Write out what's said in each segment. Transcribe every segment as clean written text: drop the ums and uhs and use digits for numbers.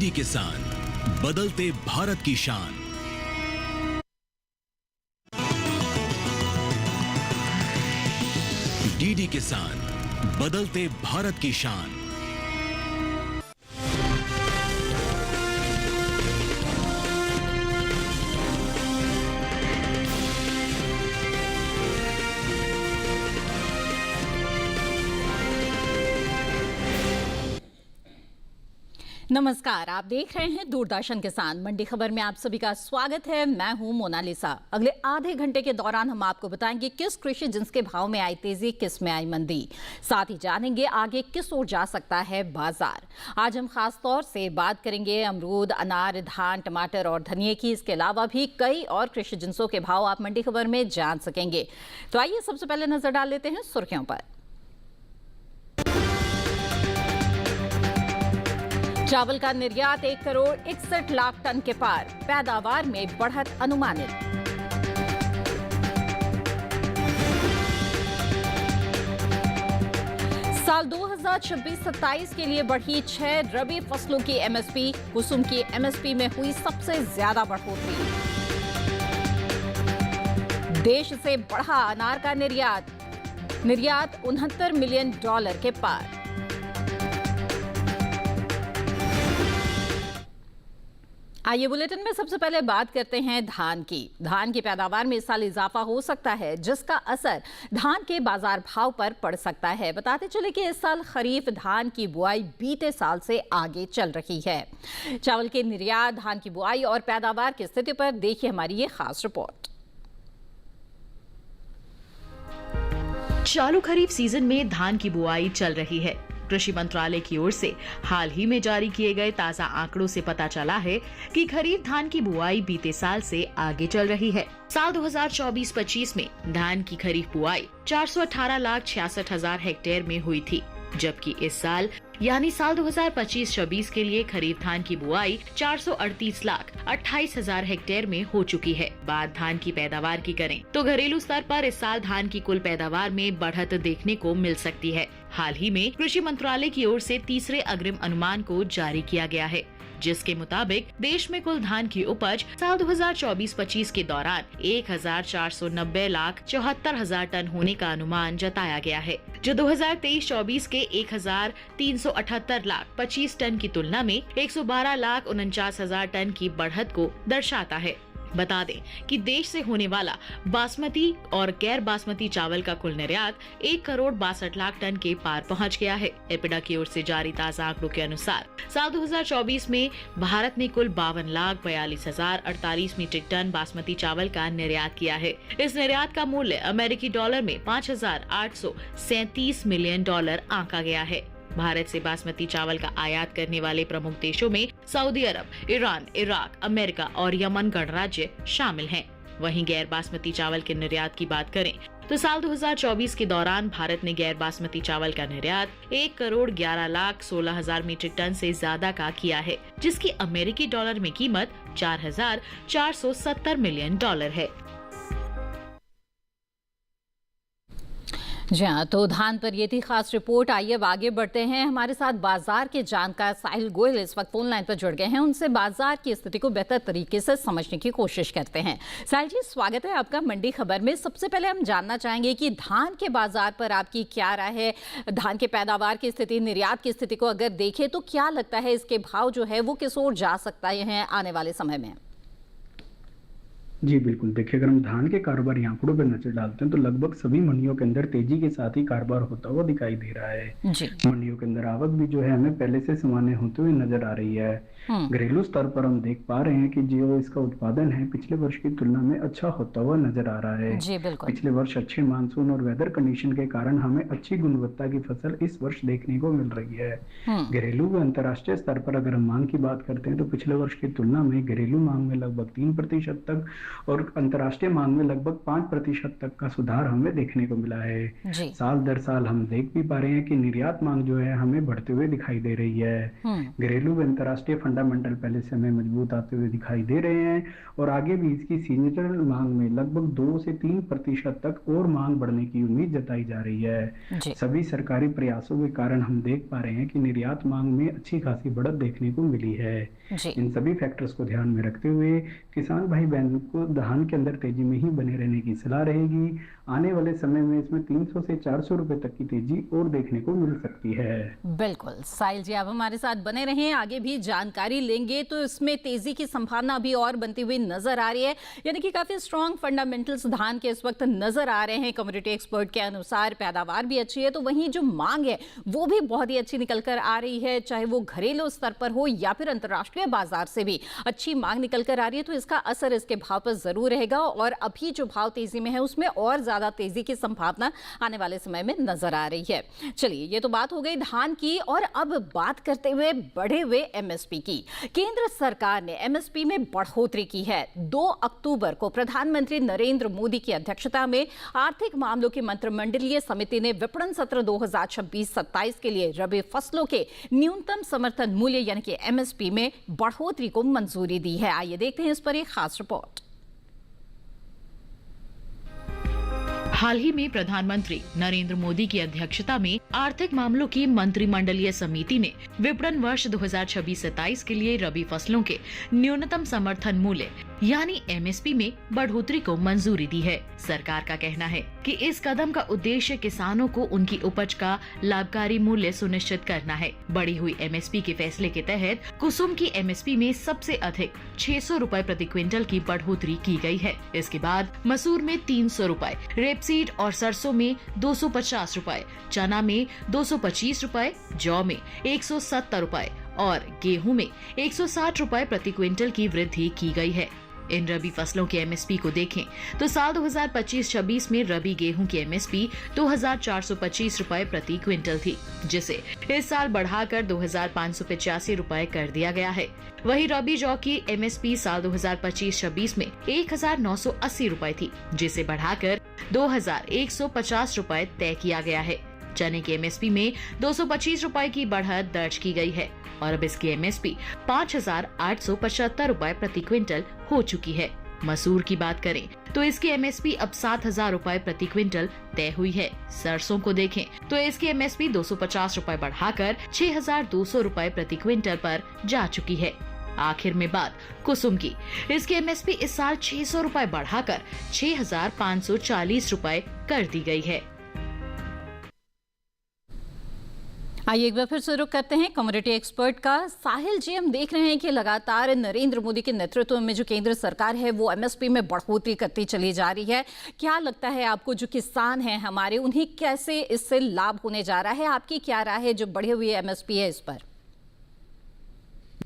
DD किसान, बदलते भारत की शान। डीडी किसान, बदलते भारत की शान। नमस्कार, आप देख रहे हैं दूरदर्शन किसान। मंडी खबर में आप सभी का स्वागत है। मैं हूं मोनालिसा। अगले आधे घंटे के दौरान हम आपको बताएंगे किस कृषि जिन्स के भाव में आई तेजी, किस में आई मंदी। साथ ही जानेंगे आगे किस ओर जा सकता है बाजार। आज हम खास तौर से बात करेंगे अमरूद, अनार, धान, टमाटर और धनिये की। इसके अलावा भी कई और कृषि जिन्सों के भाव आप मंडी खबर में जान सकेंगे। तो आइए सबसे पहले नजर डाल लेते हैं सुर्खियों पर। चावल का निर्यात 1 करोड़ 61 लाख टन के पार, पैदावार में बढ़त अनुमानित। साल 2026-27 के लिए बढ़ी 6 रबी फसलों की एमएसपी। कुसुम की एमएसपी में हुई सबसे ज्यादा बढ़ोतरी। देश से बढ़ा अनार का निर्यात 69 मिलियन डॉलर के पार। आइए बुलेटिन में सबसे पहले बात करते हैं धान की। धान की पैदावार में इस साल इजाफा हो सकता है, जिसका असर धान के बाजार भाव पर पड़ सकता है। बताते चले कि इस साल खरीफ धान की बुआई बीते साल से आगे चल रही है। चावल के निर्यात, धान की बुआई और पैदावार की स्थिति पर देखिए हमारी ये खास रिपोर्ट। चालू खरीफ सीजन में धान की बुआई चल रही है। कृषि मंत्रालय की ओर से हाल ही में जारी किए गए ताजा आंकड़ों से पता चला है कि खरीफ धान की बुआई बीते साल से आगे चल रही है। साल 2024-25 में धान की खरीफ बुआई 418,66,000 हेक्टेयर में हुई थी, जबकि इस साल यानी साल 2025-26 के लिए खरीफ धान की बुआई 438,28,000 हेक्टेयर में हो चुकी है। बात धान की पैदावार की करें तो घरेलू स्तर पर इस साल धान की कुल पैदावार में बढ़त देखने को मिल सकती है। हाल ही में कृषि मंत्रालय की ओर से तीसरे अग्रिम अनुमान को जारी किया गया है, जिसके मुताबिक देश में कुल धान की उपज साल 2024-25 के दौरान 1,490,74,000 टन होने का अनुमान जताया गया है, जो 2023-24 के 1,378,25,000 टन की तुलना में 112,49,000 टन की बढ़त को दर्शाता है। बता दें कि देश से होने वाला बासमती और गैर बासमती चावल का कुल निर्यात 1 करोड़ 62 लाख टन के पार पहुंच गया है। एपिडा की ओर से जारी ताजा आंकड़ों के अनुसार साल 2024 में भारत ने कुल 52,42,048 मीट्रिक टन बासमती चावल का निर्यात किया है। इस निर्यात का मूल्य अमेरिकी डॉलर में 5,837 मिलियन डॉलर आंका गया है। भारत से बासमती चावल का आयात करने वाले प्रमुख देशों में सऊदी अरब, ईरान, इराक, अमेरिका और यमन गणराज्य शामिल हैं। वहीं गैर बासमती चावल के निर्यात की बात करें तो साल 2024 के दौरान भारत ने गैर बासमती चावल का निर्यात 1 करोड़ 11,16,000 मीट्रिक टन से ज्यादा का किया है, जिसकी अमेरिकी डॉलर में कीमत 4,470 मिलियन डॉलर है। जी हाँ, तो धान पर ये थी खास रिपोर्ट। आइए अब आगे बढ़ते हैं। हमारे साथ बाजार के जानकार साहिल गोयल इस वक्त फोन लाइन पर जुड़ गए हैं। उनसे बाजार की स्थिति को बेहतर तरीके से समझने की कोशिश करते हैं। साहिल जी, स्वागत है आपका मंडी खबर में। सबसे पहले हम जानना चाहेंगे कि धान के बाजार पर आपकी क्या राय है। धान के पैदावार की स्थिति, निर्यात की स्थिति को अगर देखें तो क्या लगता है इसके भाव जो है वो किस ओर जा सकता है आने वाले समय में? जी बिल्कुल, देखिए अगर हम धान के कारोबार आंकड़ों पर नजर डालते हैं तो लगभग सभी मंडियों के अंदर तेजी के साथ ही कारोबार होता हुआ दिखाई दे रहा है। मंडियों के अंदर आवक भी जो है हमें पहले से सामान्य होते हुए नजर आ रही है। घरेलू स्तर पर हम देख पा रहे हैं कि जो इसका उत्पादन है पिछले वर्ष की तुलना में अच्छा होता हुआ नजर आ रहा है। पिछले वर्ष अच्छे मानसून और वेदर कंडीशन के कारण हमें अच्छी गुणवत्ता की फसल इस वर्ष देखने को मिल रही है। घरेलू व अंतर्राष्ट्रीय स्तर पर अगर हम मांग की बात करते हैं तो पिछले वर्ष की तुलना में घरेलू मांग में लगभग 3% तक और अंतर्राष्ट्रीय मांग में लगभग 5% तक का सुधार हमें देखने को मिला है। साल दर साल हम देख भी पा रहे हैं कि निर्यात मांग जो है हमें बढ़ते हुए दिखाई दे रही है। घरेलू व अंतर्राष्ट्रीय फंडामेंटल पहले से हमें मजबूत आते हुए दिखाई दे रहे हैं और आगे भी इसकी सीजनल मांग में लगभग 2 से 3% तक और मांग बढ़ने की उम्मीद जताई जा रही है। सभी सरकारी प्रयासों के कारण हम देख पा रहे हैं कि निर्यात मांग में अच्छी खासी बढ़त देखने को मिली है। इन सभी फैक्टर्स को ध्यान में रखते हुए किसान भाई बहनों को धान के अंदर तेजी में ही बने रहने की सलाह रहेगी। आने वाले समय में इसमें 300 से 400 रुपए तक की तेजी और देखने को मिल सकती है। बिल्कुल साहिल जी, आप हमारे साथ बने रहें, आगे भी जानकारी लेंगे। तो इसमें तेजी की संभावना भी और बनती हुई नजर आ रही है, यानी कि काफी स्ट्रॉन्ग फंडामेंटल्स धान के इस वक्त नजर आ रहे हैं। कम्युनिटी एक्सपर्ट के अनुसार पैदावार भी अच्छी है, तो वहीं जो मांग है वो भी बहुत ही अच्छी निकल कर आ रही है, चाहे वो घरेलू स्तर पर हो या फिर अंतर्राष्ट्रीय बाजार से भी अच्छी मांग निकल कर आ रही है। तो इसका असर इसके भाव पर जरूर रहेगा और अभी जो भाव तेजी में है उसमें और ज्यादा तेजी की संभावना आने वाले समय में नजर आ रही है। चलिए, ये तो बात हो गई धान की, और अब बात करते हुए बढ़े हुए एमएसपी की। केंद्र सरकार ने एमएसपी में बढ़ोतरी की है। 2 अक्टूबर को प्रधानमंत्री नरेंद्र मोदी की अध्यक्षता में आर्थिक मामलों की मंत्रिमंडलीय समिति ने विपणन सत्र 2026-27 के लिए रबी फसलों के न्यूनतम समर्थन मूल्य यानी कि एमएसपी में बढ़ोतरी को मंजूरी दी है। आइए देखते हैं इस पर एक खास रिपोर्ट। हाल ही में प्रधानमंत्री नरेंद्र मोदी की अध्यक्षता में आर्थिक मामलों की मंत्रिमंडलीय समिति ने विपणन वर्ष 2026-27 के लिए रबी फसलों के न्यूनतम समर्थन मूल्य यानी एमएसपी में बढ़ोतरी को मंजूरी दी है। सरकार का कहना है कि इस कदम का उद्देश्य किसानों को उनकी उपज का लाभकारी मूल्य सुनिश्चित करना है। बढ़ी हुई एमएसपी के फैसले के तहत कुसुम की एमएसपी में सबसे अधिक 600 रुपए प्रति क्विंटल की बढ़ोतरी की गई है। इसके बाद मसूर में 300 रुपए, रेपसीड और सरसों में 250 रुपए, चना में 225 रुपए, जौ में 170 रुपए और गेहूं में 160 रुपए प्रति क्विंटल की वृद्धि की गई है। इन रबी फसलों के एमएसपी को देखें तो साल 2025-26 में रबी गेहूं की एमएसपी 2425 रुपए प्रति क्विंटल थी, जिसे इस साल बढ़ाकर 2585 रुपए कर दिया गया है। वहीं रबी जौ की एमएसपी साल 2025-26 में 1980 रुपए थी, जिसे बढ़ाकर 2150 रुपए तय किया गया है। चने की एमएसपी में 225 रुपए की बढ़त दर्ज की गई है और अब इसकी एमएसपी 5875 रुपए प्रति क्विंटल हो चुकी है। मसूर की बात करें तो इसकी एमएसपी अब 7000 रुपए प्रति क्विंटल तय हुई है। सरसों को देखें तो इसकी एमएसपी 250 रुपए बढ़ाकर 6200 रुपए प्रति क्विंटल पर जा चुकी है। आखिर में बात कुसुम की, इसकी एमएसपी इस साल 600 रुपए बढ़ाकर 6540 रुपए कर दी गई है। आइए एक बार फिर से रुख करते हैं कम्युनिटी एक्सपर्ट का। साहिल जी, हम देख रहे हैं कि लगातार नरेंद्र मोदी के नेतृत्व में जो केंद्र सरकार है वो एमएसपी में बढ़ोतरी करती चली जा रही है। क्या लगता है आपको, जो किसान हैं हमारे, उन्हें कैसे इससे लाभ होने जा रहा है? आपकी क्या राय है जो बढ़ी हुई एमएसपी है इस पर?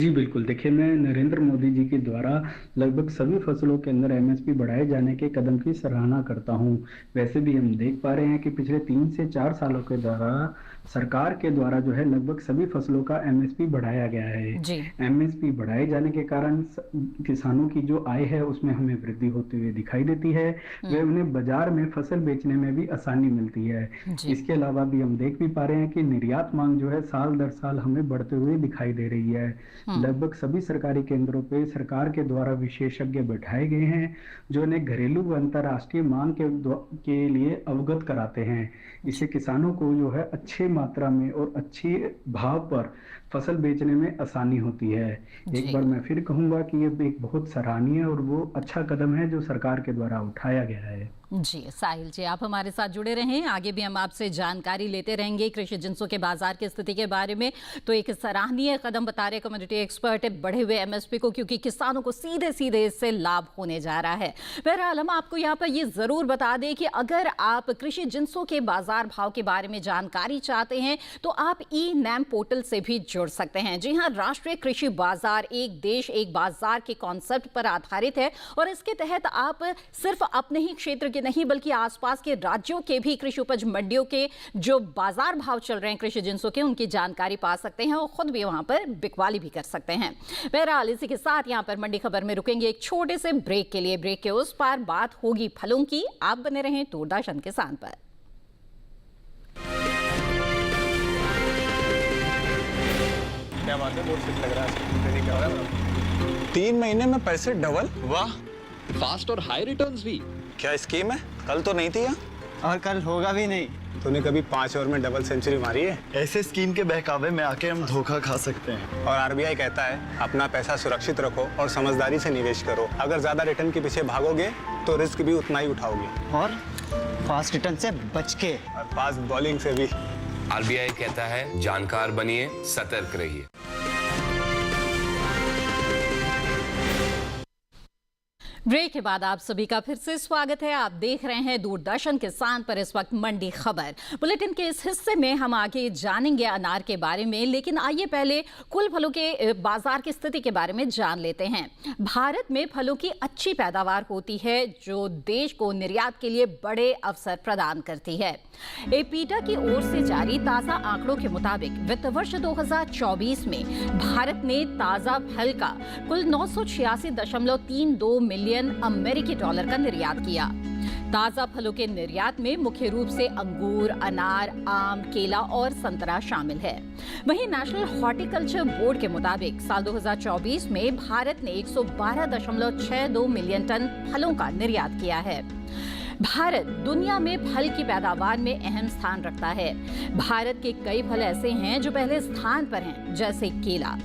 जी बिल्कुल, देखिए मैं नरेंद्र मोदी जी के द्वारा लगभग सभी फसलों के अंदर एमएसपी बढ़ाए जाने के कदम की सराहना करता हूं। वैसे भी हम देख पा रहे हैं कि पिछले 3 से 4 सालों के द्वारा सरकार के द्वारा जो है लगभग सभी फसलों का एमएसपी बढ़ाया गया है। एमएसपी बढ़ाए जाने के कारण किसानों की जो आय है उसमें हमें वृद्धि होती हुई दिखाई देती है। वे उन्हें बाजार में फसल बेचने में भी आसानी मिलती है। इसके अलावा भी हम देख भी पा रहे हैं कि निर्यात मांग जो है साल दर साल हमें बढ़ते हुए दिखाई दे रही है। लगभग सभी सरकारी केंद्रों पे सरकार के द्वारा विशेषज्ञ बैठाए गए हैं जो उन्हें घरेलू व अंतर्राष्ट्रीय मांग के लिए अवगत कराते हैं। इससे किसानों को जो है अच्छे मात्रा में और अच्छी भाव पर फसल बेचने में आसानी होती है। एक बार मैं फिर कहूंगा कि ये एक बहुत सराहनीय और वो अच्छा कदम है जो सरकार के द्वारा उठाया गया है। जी साहिल जी, आप हमारे साथ जुड़े रहें, आगे भी हम आपसे जानकारी लेते रहेंगे कृषि जिंसों के बाजार की स्थिति के बारे में। तो एक सराहनीय कदम बता रहे कम्युनिटी एक्सपर्ट बढ़े हुए एमएसपी को, क्योंकि किसानों को सीधे सीधे इससे लाभ होने जा रहा है। बहरहाल हम आपको यहाँ पर ये जरूर बता दें कि अगर आप कृषि जिंसों के बाजार भाव के बारे में जानकारी चाहते हैं तो आप ई-नैम पोर्टल से भी जुड़ सकते हैं। जी हाँ, राष्ट्रीय कृषि बाजार एक देश एक बाजार के कॉन्सेप्ट पर आधारित है और इसके तहत आप सिर्फ अपने ही क्षेत्र के के नहीं बल्कि आसपास के राज्यों के भी कृषि उपज मंडियों के जो बाजार भाव चल रहे हैं कृषि जिंसों के, उनकी जानकारी पा सकते हैं और खुद भी वहां पर बिकवाली भी कर सकते हैं। बहरहाल इसी के साथ यहां पर मंडी खबर में रुकेंगे एक छोटे से ब्रेक के लिए। ब्रेक के उस पार बात होगी फलों की। आप बने रहें दूरदर्शन किसान पर। क्या बात है, बहुत फिट लग रहा है। 3 महीने में पैसे डबल, वाह। फास्ट और हाई रिटर्न्स भी। क्या स्कीम है? कल तो नहीं थी यहाँ। और कल होगा भी नहीं। तूने कभी 5 ओवर में डबल सेंचुरी मारी है? ऐसे स्कीम के बहकावे में आके हम धोखा खा सकते हैं। और आरबीआई कहता है अपना पैसा सुरक्षित रखो और समझदारी से निवेश करो। अगर ज्यादा रिटर्न के पीछे भागोगे तो रिस्क भी उतना ही उठाओगे। और फास्ट रिटर्न से बच के। और फास्ट बॉलिंग से भी। आरबीआई कहता है जानकार बनिए, सतर्क रहिए। ब्रेक के बाद आप सभी का फिर से स्वागत है। आप देख रहे हैं दूरदर्शन किसान पर इस वक्त मंडी खबर। बुलेटिन के इस हिस्से में हम आगे जानेंगे अनार के बारे में, लेकिन आइए पहले कुल फलों के बाजार की स्थिति के बारे में जान लेते हैं। भारत में फलों की अच्छी पैदावार होती है जो देश को निर्यात के लिए बड़े अवसर प्रदान करती है। एपीटा की ओर से जारी ताजा आंकड़ों के मुताबिक वित्त वर्ष 2024 में भारत ने ताजा फल का कुल 986.32 मिलियन अमेरिकी डॉलर का निर्यात किया। ताजा फलों के निर्यात में मुख्य रूप से अंगूर, अनार, आम, केला और संतरा शामिल है। वहीं नेशनल हॉर्टिकल्चर बोर्ड के मुताबिक साल 2024 में भारत ने 112.62 मिलियन टन फलों का निर्यात किया है। भारत दुनिया में फल की पैदावार में अहम स्थान रखता है। भारत के कई फल ऐसे हैं जो पहले स्थान पर हैं, जैसे केला।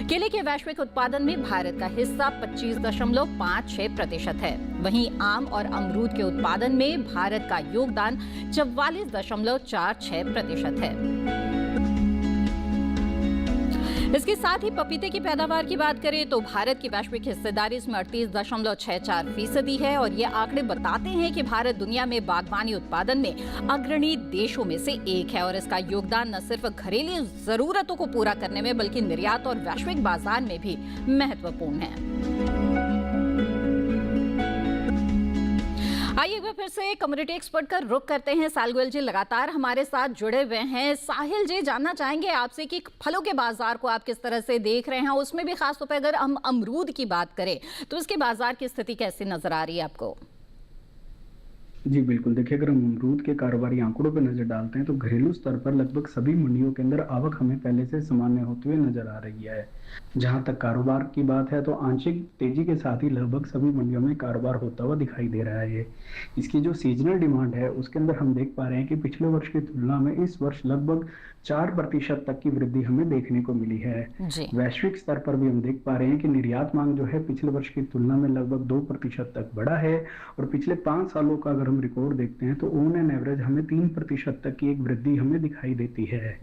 केले के वैश्विक उत्पादन में भारत का हिस्सा 25.56% है। वहीं आम और अमरूद के उत्पादन में भारत का योगदान 44.46% है। इसके साथ ही पपीते की पैदावार की बात करें तो भारत की वैश्विक हिस्सेदारी इसमें 38.64% है और ये आंकड़े बताते हैं कि भारत दुनिया में बागवानी उत्पादन में अग्रणी देशों में से एक है और इसका योगदान न सिर्फ घरेलू जरूरतों को पूरा करने में बल्कि निर्यात और वैश्विक बाजार में भी महत्वपूर्ण है। आइए एक बार फिर से कम्युनिटी एक्सपर्ट का रुख करते हैं। साहिल गोयल जी लगातार हमारे साथ जुड़े हुए हैं। साहिल जी, जानना चाहेंगे आपसे कि फलों के बाजार को आप किस तरह से देख रहे हैं, उसमें भी खासतौर पर अगर हम अमरूद की बात करें तो इसके बाजार की स्थिति कैसी नजर आ रही है आपको? जी बिल्कुल, देखिए अगर हम अमरूद के कारोबारी आंकड़ों पर नजर डालते हैं तो घरेलू स्तर पर लगभग सभी मंडियों के अंदर आवक हमें पहले से सामान्य होते हुए नजर आ रही है। जहां तक कारोबार की बात है तो आंशिक तेजी के साथ ही लगभग सभी मंडियों में कारोबार होता हुआ दिखाई दे रहा है। इसकी जो सीजनल डिमांड है उसके अंदर हम देख पा रहे हैं कि पिछले वर्ष की तुलना में इस वर्ष लगभग 4% तक की वृद्धि हमें देखने को मिली है। वैश्विक स्तर पर भी हम देख पा रहे हैं कि निर्यात मांग जो है पिछले वर्ष की तुलना में लगभग 2% तक बढ़ा है और पिछले 5 सालों का अगर हम रिकॉर्ड देखते हैं तो ऑन एन एवरेज हमें 3% तक की एक वृद्धि हमें दिखाई देती है।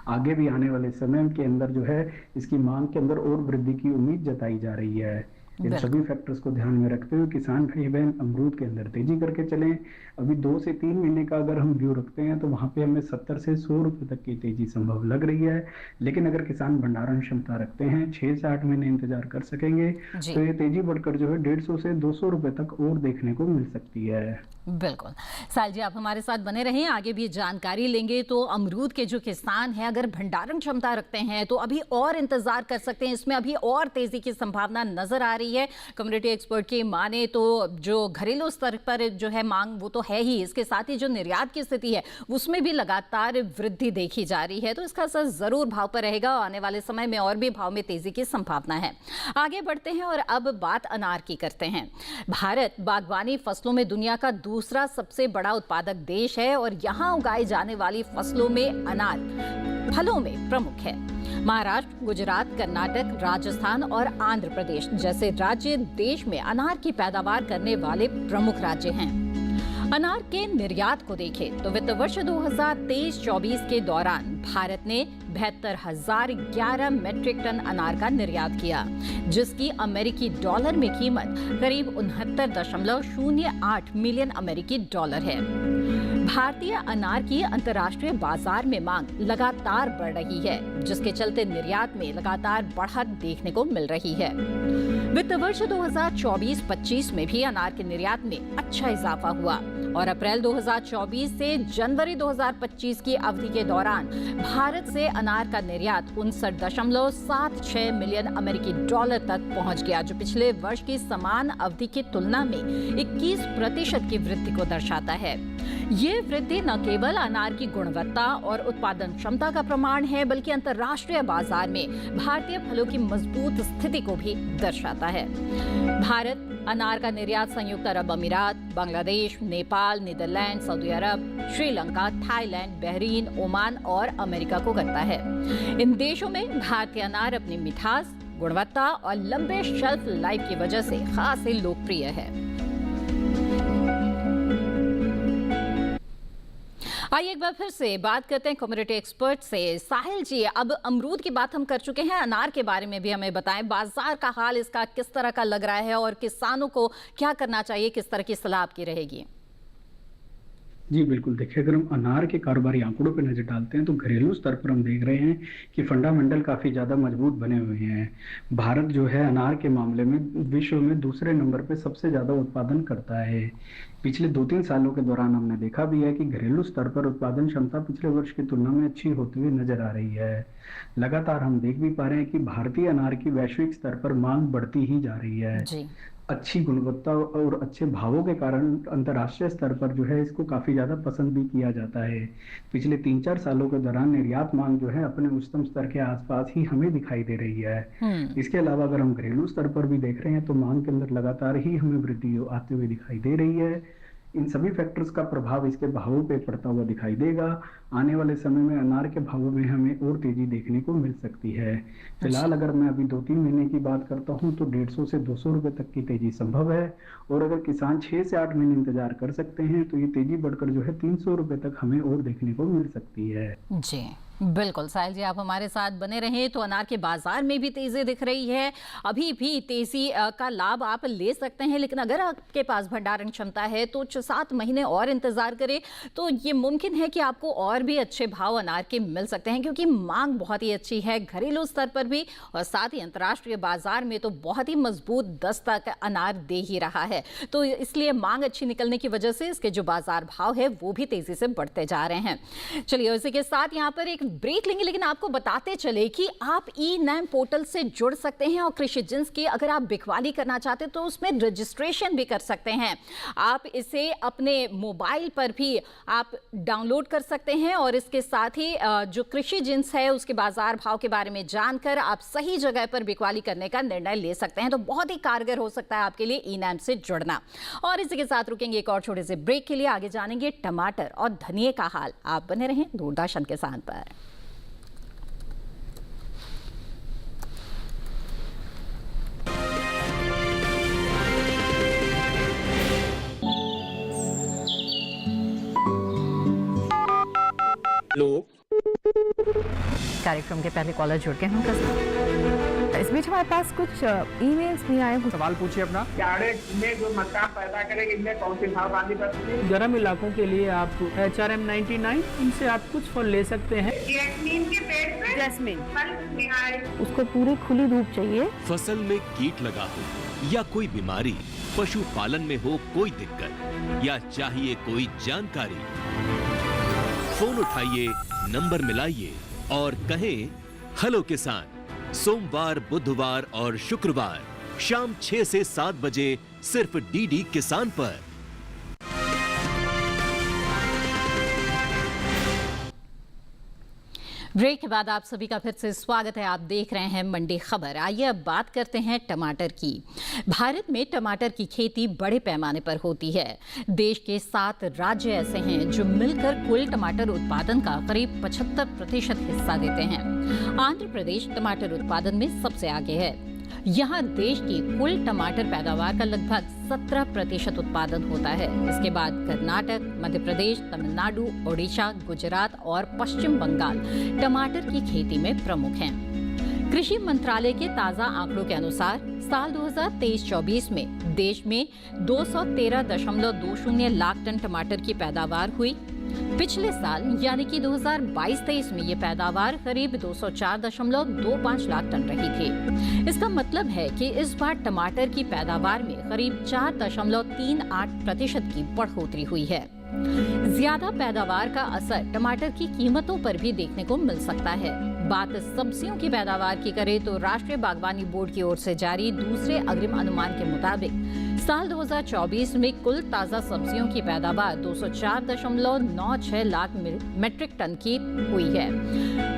आगे भी आने वाले समय के अंदर जो है इसकी मांग के अंदर और वृद्धि की उम्मीद जताई जा रही है। इन सभी फैक्टर्स को ध्यान में रखते हुए किसान भाई बहन अमरूद के अंदर तेजी करके चलें। अभी 2 से 3 महीने का अगर हम व्यू रखते हैं तो वहां पे हमें 70 से 100 रुपए तक की तेजी संभव लग रही है। लेकिन अगर किसान भंडारण क्षमता रखते हैं 6 से 8 महीने इंतजार कर सकेंगे तो ये तेजी बढ़कर जो है 150 से 200 रुपए तक और देखने को मिल सकती है। बिल्कुल साहिल जी, आप हमारे साथ बने रहें, आगे भी जानकारी लेंगे। तो अमरूद के जो किसान हैं अगर भंडारण क्षमता रखते हैं तो अभी और इंतजार कर सकते हैं, इसमें अभी और तेजी की संभावना नजर आ रही है। कम्युनिटी एक्सपर्ट की माने तो जो घरेलू स्तर पर जो है मांग वो तो है ही, इसके साथ ही जो निर्यात की स्थिति है उसमें भी लगातार वृद्धि देखी जा रही है, तो इसका असर जरूर भाव पर रहेगा। आने वाले समय में और भी भाव में तेजी की संभावना है। आगे बढ़ते हैं और अब बात अनार की करते हैं। भारत बागवानी फसलों में दुनिया का दूसरा सबसे बड़ा उत्पादक देश है और यहाँ उगाई जाने वाली फसलों में अनार फलों में प्रमुख है। महाराष्ट्र, गुजरात, कर्नाटक, राजस्थान और आंध्र प्रदेश जैसे राज्य देश में अनार की पैदावार करने वाले प्रमुख राज्य हैं। अनार के निर्यात को देखें तो वित्त वर्ष 2023-24 के दौरान भारत ने 72,011 मीट्रिक टन अनार का निर्यात किया, जिसकी अमेरिकी डॉलर में कीमत करीब 69.08 मिलियन अमेरिकी डॉलर है। भारतीय अनार की अंतर्राष्ट्रीय बाजार में मांग लगातार बढ़ रही है, जिसके चलते निर्यात में लगातार बढ़त देखने को मिल रही है। वित्त वर्ष 2024-25 में भी अनार के निर्यात में अच्छा इजाफा हुआ और अप्रैल 2024 से जनवरी 2025 की अवधि के दौरान भारत से अनार का निर्यात 59.76 मिलियन अमेरिकी डॉलर तक पहुंच गया, जो पिछले वर्ष की समान अवधि की तुलना में 21% की वृद्धि को दर्शाता है। ये वृद्धि न केवल अनार की गुणवत्ता और उत्पादन क्षमता का प्रमाण है, बल्कि अंतर्राष्ट्रीय बाजार में भारतीय फलों की मजबूत स्थिति को भी दर्शाता है। भारत अनार का निर्यात संयुक्त अरब अमीरात, बांग्लादेश, नेपाल, नीदरलैंड, सऊदी अरब, श्रीलंका, थाईलैंड, बहरीन, ओमान और अमेरिका को करता है। इन देशों में भारतीय अनार अपनी मिठास, गुणवत्ता और लंबे शेल्फ लाइफ की वजह से खासी लोकप्रिय है। आइए एक बार फिर से बात करते हैं कम्युनिटी एक्सपर्ट से। साहिल जी, अब अमरूद की बात हम कर चुके हैं, अनार के बारे में भी हमें बताएं, बाजार का हाल इसका किस तरह का लग रहा है और किसानों को क्या करना चाहिए, किस तरह की सलाह आपकी रहेगी? जी बिल्कुल, देखिए अगर हम अनार के कारोबारी आंकड़ों पर नजर डालते हैं तो घरेलू स्तर पर हम देख रहे हैं कि फंडामेंटल काफ़ी ज़्यादा मजबूत बने हुए हैं। भारत जो है अनार के मामले में विश्व में दूसरे नंबर पे सबसे ज़्यादा उत्पादन करता है। पिछले 2-3 सालों के दौरान हमने देखा भी है कि घरेलू स्तर पर उत्पादन क्षमता पिछले वर्ष की तुलना में अच्छी होती हुई नजर आ रही है। लगातार हम देख भी पा रहे हैं कि भारतीय अनार की वैश्विक स्तर पर मांग बढ़ती ही जा रही है। जी। अच्छी गुणवत्ता और अच्छे भावों के कारण अंतर्राष्ट्रीय स्तर पर जो है इसको काफी ज्यादा पसंद भी किया जाता है। पिछले 3-4 सालों के दौरान निर्यात मांग जो है अपने उच्चतम स्तर के आसपास ही हमें दिखाई दे रही है। इसके अलावा अगर हम घरेलू स्तर पर भी देख रहे हैं तो मांग के अंदर लगातार ही हमें वृद्धि आते हुए दिखाई दे रही है। इन सभी फैक्टर्स का प्रभाव इसके भावों पे पड़ता हुआ दिखाई देगा। आने वाले समय में अनार के भावों में हमें और तेजी देखने को मिल सकती है। फिलहाल अगर मैं अभी 2-3 महीने की बात करता हूं तो 150 से 200 रुपए तक की तेजी संभव है, और अगर किसान 6 से 8 महीने इंतजार कर सकते हैं तो ये तेजी बढ़कर जो है 300 रुपए तक हमें और देखने को मिल सकती है। जी बिल्कुल, साहिल जी आप हमारे साथ बने रहें। तो अनार के बाजार में भी तेजी दिख रही है, अभी भी तेजी का लाभ आप ले सकते हैं, लेकिन अगर आपके पास भंडारण क्षमता है तो 6-7 महीने और इंतजार करें तो ये मुमकिन है कि आपको और भी अच्छे भाव अनार के मिल सकते हैं, क्योंकि मांग बहुत ही अच्छी है घरेलू स्तर पर भी और साथ ही अंतर्राष्ट्रीय बाजार में तो बहुत ही मजबूत दस्तक अनार दे ही रहा है। तो इसलिए मांग अच्छी निकलने की वजह से इसके जो बाजार भाव है वो भी तेजी से बढ़ते जा रहे हैं। चलिए इसी के साथ यहाँ पर एक ब्रेक लेंगे, लेकिन आपको बताते चले कि आप ई-नैम पोर्टल से जुड़ सकते हैं और कृषि जिन्स की अगर आप बिकवाली करना चाहते हैं तो उसमें रजिस्ट्रेशन भी कर सकते हैं। आप इसे अपने मोबाइल पर भी आप डाउनलोड कर सकते हैं और इसके साथ ही जो कृषि जिन्स है उसके बाजार भाव के बारे में जानकर आप सही जगह पर बिकवाली करने का निर्णय ले सकते हैं। तो बहुत ही कारगर हो सकता है आपके लिए ई-नैम से जुड़ना। और इसी के साथ रुकेंगे एक और छोटे से ब्रेक के लिए, आगे जानेंगे टमाटर और धनिये का हाल। आप बने रहें दूरदर्शन किसान पर। लोग कार्यक्रम के पहले कॉलर जुड़ गए हैं साथ। इस बीच हमारे पास कुछ ईमेल्स भी आए। सवाल पूछिए अपना। में जो मक्का पैदा करेंगे इनमें कौन सी भाव बांधी पड़ती है? गर्म इलाकों के लिए आप HRM 99 इनसे आप कुछ फल ले सकते हैं। जैस्मीन के पेड़ पे जैस्मीन फल निहार। उसको पूरी खुली धूप चाहिए। फसल में कीट लगा हो या कोई बीमारी, पशुपालन में हो कोई दिक्कत या चाहिए कोई जानकारी, फोन उठाइए, नंबर मिलाइए और कहें हेलो किसान। सोमवार, बुधवार और शुक्रवार शाम 6 से 7 बजे सिर्फ डीडी किसान पर। ब्रेक के बाद आप सभी का फिर से स्वागत है। आप देख रहे हैं मंडी खबर। आइए अब बात करते हैं टमाटर की। भारत में टमाटर की खेती बड़े पैमाने पर होती है। देश के 7 राज्य ऐसे हैं जो मिलकर कुल टमाटर उत्पादन का करीब 75% हिस्सा देते हैं। आंध्र प्रदेश टमाटर उत्पादन में सबसे आगे है। यहाँ देश की कुल टमाटर पैदावार का लगभग 17% उत्पादन होता है। इसके बाद कर्नाटक, मध्य प्रदेश, तमिलनाडु, ओडिशा, गुजरात और पश्चिम बंगाल टमाटर की खेती में प्रमुख हैं। कृषि मंत्रालय के ताजा आंकड़ों के अनुसार साल 2023-24 में देश में 213.20 लाख टन टमाटर की पैदावार हुई। पिछले साल यानी कि 2022-23 में ये पैदावार करीब 204.25 लाख टन रही थी। इसका मतलब है कि इस बार टमाटर की पैदावार में करीब 4.38% की बढ़ोतरी हुई है। ज्यादा पैदावार का असर टमाटर की कीमतों पर भी देखने को मिल सकता है। बात सब्जियों की पैदावार की करें तो राष्ट्रीय बागवानी बोर्ड की ओर से जारी दूसरे अग्रिम अनुमान के मुताबिक साल 2024 में कुल ताजा सब्जियों की पैदावार 204.96 लाख मीट्रिक टन की हुई है।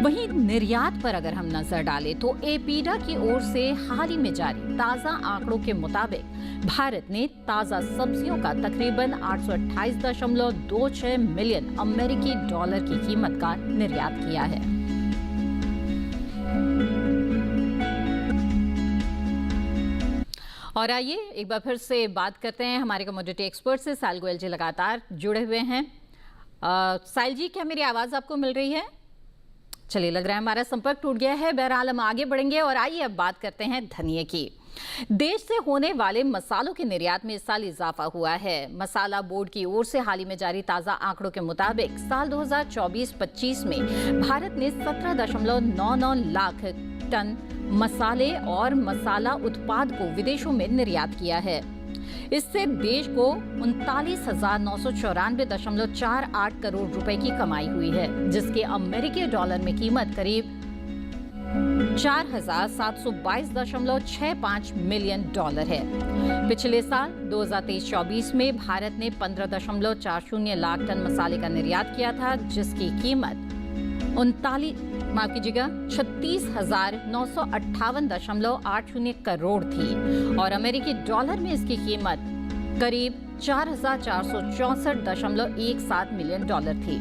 वहीं निर्यात पर अगर हम नजर डालें तो एपीडा की ओर से हाल ही में जारी ताजा आंकड़ों के मुताबिक भारत ने ताजा सब्जियों का तकरीबन 828.26 मिलियन अमेरिकी डॉलर की कीमत का निर्यात किया है। और आइए एक बार फिर से बात करते हैं हमारे कमोडिटी एक्सपर्ट से। साहिल गोयल जी लगातार जुड़े हुए हैं। साहिल जी, क्या मेरी आवाज आपको मिल रही है? चलिए, लग रहा है हमारा संपर्क टूट गया है। बहरहाल हम आगे बढ़ेंगे और आइए अब बात करते हैं धनिये की। देश से होने वाले मसालों के निर्यात में इस साल इजाफा हुआ है। मसाला बोर्ड की ओर से हाल ही में जारी ताजा आंकड़ों के मुताबिक साल 2024-25 में भारत ने 17.99 लाख टन मसाले और मसाला उत्पाद को विदेशों में निर्यात किया है। इससे देश को 39,994.48 करोड़ रुपए की कमाई हुई है, जिसके अमेरिकी डॉलर में कीमत करीब 4,722.65 मिलियन डॉलर है। पिछले साल 2023-24 में भारत ने 15.40 लाख टन मसाले का निर्यात किया था, जिसकी कीमत 36,958.80 करोड़ थी और अमेरिकी डॉलर में इसकी कीमत करीब 4,464.17 मिलियन डॉलर थी।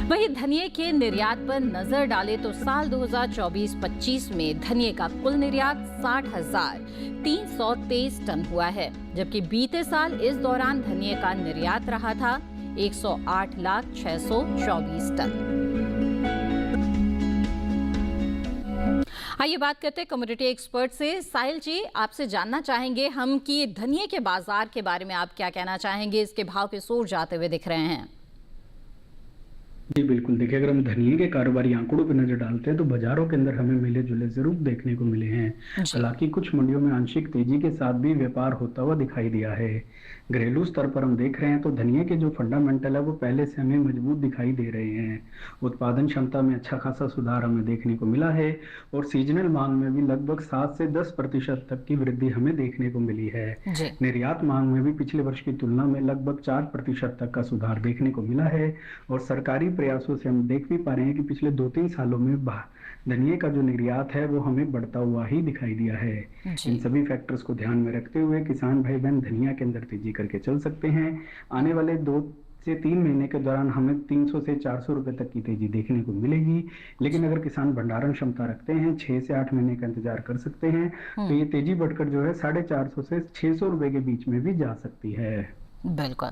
वहीं धनिये के निर्यात पर नजर डालें तो साल 2024-25 में धनिये का कुल निर्यात 60,323 टन हुआ है, जबकि बीते साल इस दौरान धनिये का निर्यात रहा था 108,624 टन। आइए बात करते हैं कमोडिटी एक्सपर्ट से। साहिल जी, आपसे जानना चाहेंगे हम कि धनिये के बाजार के बारे में आप क्या कहना चाहेंगे? इसके भाव के सोर जाते हुए दिख रहे हैं। जी बिल्कुल, देखिए अगर हम धनिये के कारोबारी आंकड़ों पर नजर डालते हैं तो बाजारों के अंदर हमें मिले जुले जरूर देखने को मिले हैं। हालांकि कुछ मंडियों में आंशिक तेजी के साथ भी व्यापार होता हुआ दिखाई दिया है। घरेलू स्तर पर हम देख रहे हैं तो धनिये के जो फंडामेंटल है वो पहले से हमें मजबूत दिखाई दे रहे हैं। उत्पादन क्षमता में अच्छा खासा सुधार हमें देखने को मिला है और सीजनल मांग में भी लगभग 7 से 10% तक की वृद्धि हमें देखने को मिली है। निर्यात मांग में भी पिछले वर्ष की तुलना में लगभग 4% तक का सुधार देखने को मिला है और सरकारी प्रयासों से हम देख भी पा रहे हैं कि पिछले 2-3 सालों में धनिये का जो निर्यात है वो हमें बढ़ता हुआ ही दिखाई दिया है। इन सभी फैक्टर्स को ध्यान में रखते हुए किसान भाई बहन धनिया के अंदर तेजी करके चल सकते हैं। आने वाले 2 से 3 महीने के दौरान हमें 300 से 400 रुपए तक की तेजी देखने को मिलेगी, लेकिन अगर किसान भंडारण क्षमता रखते हैं 6 से 8 महीने का इंतजार कर सकते हैं तो ये तेजी बढ़कर जो है 450 से 600 रुपए के बीच में भी जा सकती है। बिल्कुल।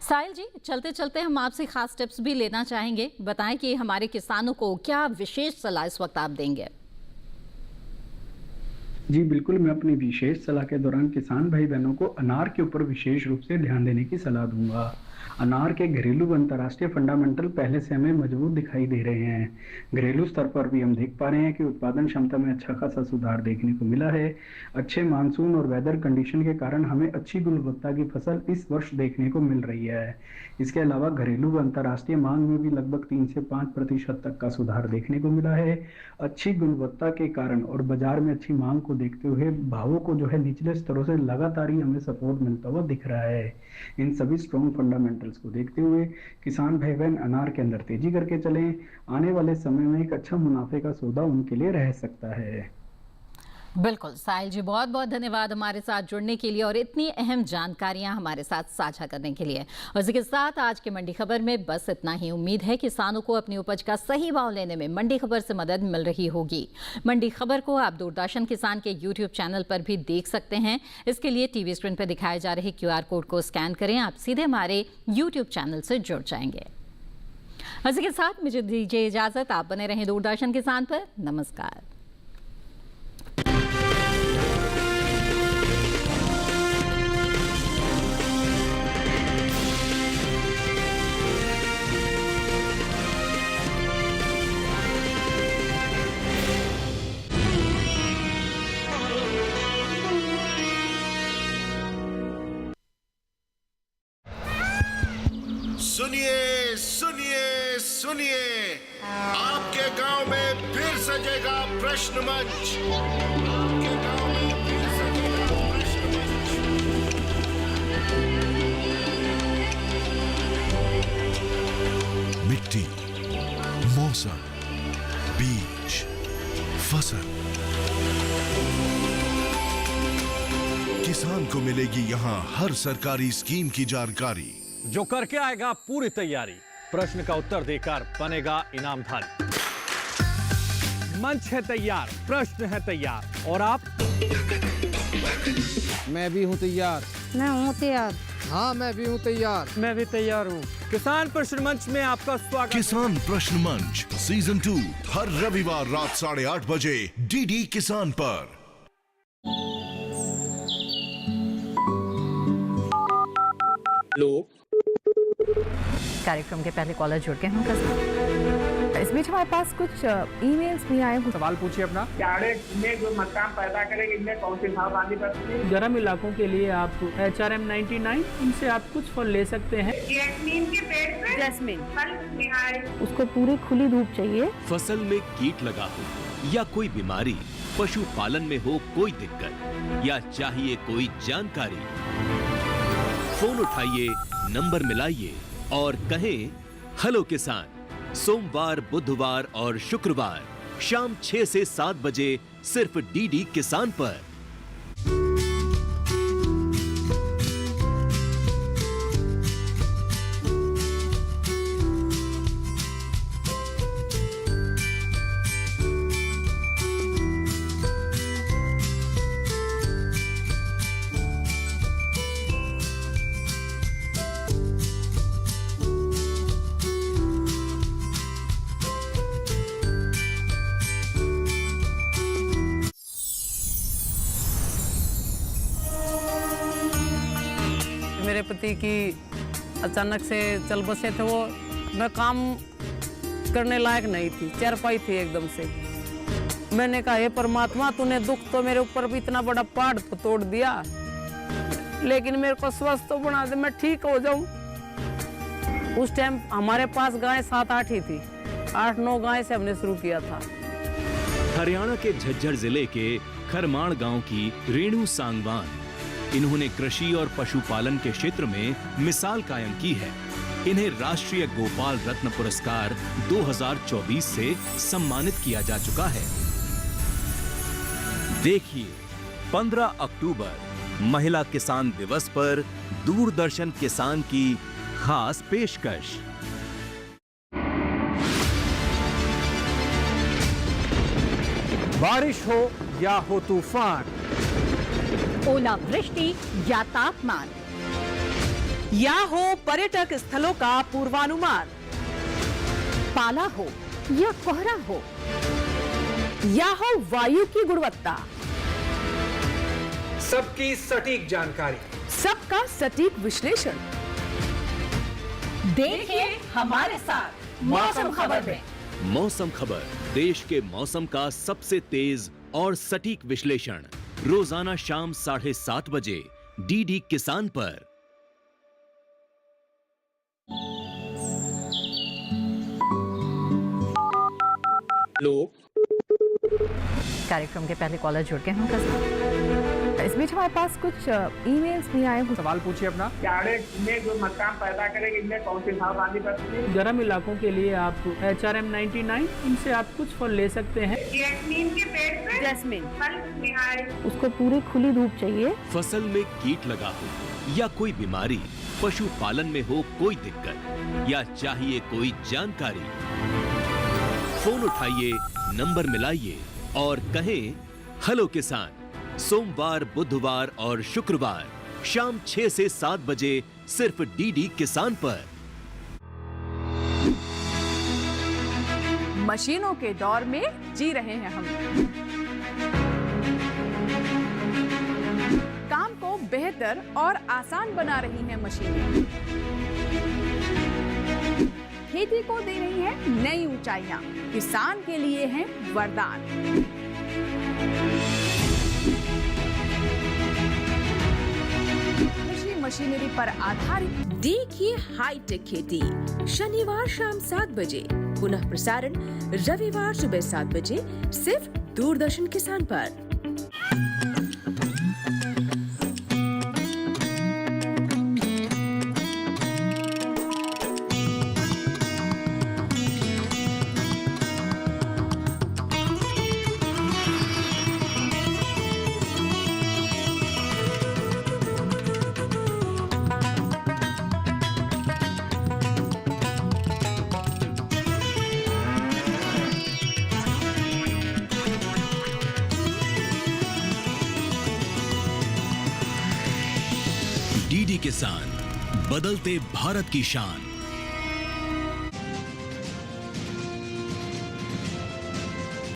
साहिल जी, चलते चलते हम आपसे खास टिप्स भी लेना चाहेंगे। बताएं कि हमारे किसानों को क्या विशेष सलाह इस वक्त आप देंगे? जी बिल्कुल, मैं अपनी विशेष सलाह के दौरान किसान भाई बहनों को अनार के ऊपर विशेष रूप से ध्यान देने की सलाह दूंगा। अनार के घरेलू व अंतर्राष्ट्रीय फंडामेंटल पहले से हमें मजबूत दिखाई दे रहे हैं। घरेलू स्तर पर भी हम देख पा रहे हैं कि उत्पादन क्षमता में अच्छा खासा सुधार देखने को मिला है। अच्छे मानसून और वेदर कंडीशन के कारण हमें अच्छी गुणवत्ता की फसल इस वर्ष देखने को मिल रही है। इसके अलावा घरेलू व अंतर्राष्ट्रीय मांग में भी लगभग 3 से 5% तक का सुधार देखने को मिला है। अच्छी गुणवत्ता के कारण और बाजार में अच्छी मांग को देखते हुए भावों को जो है निचले स्तरों से लगातार ही हमें सपोर्ट मिलता हुआ दिख रहा है। इन सभी स्ट्रॉन्ग फंडामेंटल्स को देखते हुए किसान भाई बहन अनार के अंदर तेजी करके चलें। आने वाले समय में एक अच्छा मुनाफे का सौदा उनके लिए रह सकता है। बिल्कुल साहिल जी, बहुत बहुत धन्यवाद हमारे साथ जुड़ने के लिए और इतनी अहम जानकारियां हमारे साथ साझा करने के लिए। और इसी के साथ आज की मंडी खबर में बस इतना ही। उम्मीद है किसानों को अपनी उपज का सही भाव लेने में मंडी खबर से मदद मिल रही होगी। मंडी खबर को आप दूरदर्शन किसान के YouTube चैनल पर भी देख सकते हैं। इसके लिए टीवी स्क्रीन पर दिखाए जा रहे QR कोड को स्कैन करें, आप सीधे हमारे YouTube चैनल से जुड़ जाएंगे। इसी के साथ मुझे दीजिए इजाजत। आप बने रहें दूरदर्शन किसान पर। नमस्कार। सुनिए, आपके गांव में फिर सजेगा प्रश्न मंच। आपके गांव में फिर सजेगा प्रश्न मंच। मिट्टी, मौसम, बीज, फसल, किसान को मिलेगी यहाँ हर सरकारी स्कीम की जानकारी। जो करके आएगा पूरी तैयारी, प्रश्न का उत्तर देकर बनेगा इनामधारी। मंच है तैयार, प्रश्न है तैयार, और आप? मैं भी हूँ तैयार। मैं हूँ तैयार। हाँ, मैं भी हूँ तैयार। मैं भी तैयार हूँ। किसान प्रश्न मंच में आपका स्वागत। किसान प्रश्न मंच सीजन 2 हर रविवार रात 8:30 बजे डीडी किसान पर। कार्यक्रम के पहले कॉलर जुड़ के हम इस बीच हमारे पास कुछ ईमेल्स भी आए हैं। सवाल पूछिए अपना। जाड़े में जो मकान पैदा करेंगे इनमें कौन सी सावधानी बरतनी है? गर्म इलाकों के लिए आप HRM 99 इनसे आप कुछ फल ले सकते हैं। जैस्मीन के पेड़ पे जैस्मीन फल निहाय। उसको पूरी खुली धूप चाहिए। फसल में कीट लगा हो या कोई बीमारी, पशुपालन में हो कोई दिक्कत या चाहिए कोई जानकारी, फोन उठाइए, नंबर मिलाइए और कहें हेलो किसान। सोमवार, बुधवार और शुक्रवार शाम 6 से 7 बजे सिर्फ डीडी किसान पर। मेरे पति की अचानक से चल बसे थे, वो मैं काम करने लायक नहीं थी, चारपाई थी एकदम से। मैंने कहा हे परमात्मा, तूने दुख तो मेरे ऊपर भी इतना बड़ा पहाड़ तोड़ दिया, लेकिन मेरे को स्वस्थ तो बना दे, मैं ठीक हो जाऊं। उस टाइम हमारे पास गाय 7-8 ही थी, 8-9 गाय से हमने शुरू किया था। हरियाणा के झज्जर जिले के खरमाण गांव की रेणु सांगवान, इन्होंने कृषि और पशुपालन के क्षेत्र में मिसाल कायम की है। इन्हें राष्ट्रीय गोपाल रत्न पुरस्कार 2024 से सम्मानित किया जा चुका है। देखिए 15 अक्टूबर महिला किसान दिवस पर दूरदर्शन किसान की खास पेशकश। बारिश हो या हो तूफान, ओलावृष्टि या तापमान, या हो पर्यटक स्थलों का पूर्वानुमान, पाला हो या कोहरा हो, या हो वायु की गुणवत्ता, सबकी सटीक जानकारी, सबका सटीक विश्लेषण। देखिए हमारे साथ मौसम खबर में। मौसम खबर, देश के मौसम का सबसे तेज और सटीक विश्लेषण रोजाना शाम 7:30 बजे डीडी किसान पर। कार्यक्रम के पहले कॉलर जुड़ के हम इस बीच हमारे पास कुछ ईमेल्स भी आए हैं। सवाल पूछिए अपना। जाड़े में जो मकान पैदा करेंगे इनमें कौन सी सावधानी बरतनी है? गर्म इलाकों के लिए आप HRM 99 इनसे आप कुछ फल ले सकते हैं। जैस्मीन के पेड़ पे जैस्मीन फल निहाय। उसको पूरी खुली धूप चाहिए। फसल में कीट लगा हो या कोई बीमारी, पशुपालन में हो कोई दिक्कत या चाहिए कोई जानकारी, फोन उठाइए, नंबर मिलाइए और कहें हेलो किसान। सोमवार, बुधवार और शुक्रवार शाम 6 से 7 बजे सिर्फ डीडी किसान पर। मशीनों के दौर में जी रहे हैं हम। काम को बेहतर और आसान बना रही हैं मशीनें। खेती को दे रही है नई ऊंचाइयां, किसान के लिए है वरदान। कृषि मशीनरी पर आधारित देखिए हाईटेक खेती, शनिवार शाम 7 बजे पुनः प्रसारण रविवार सुबह 7 बजे सिर्फ दूरदर्शन किसान पर। डीडी किसान, बदलते भारत की शान।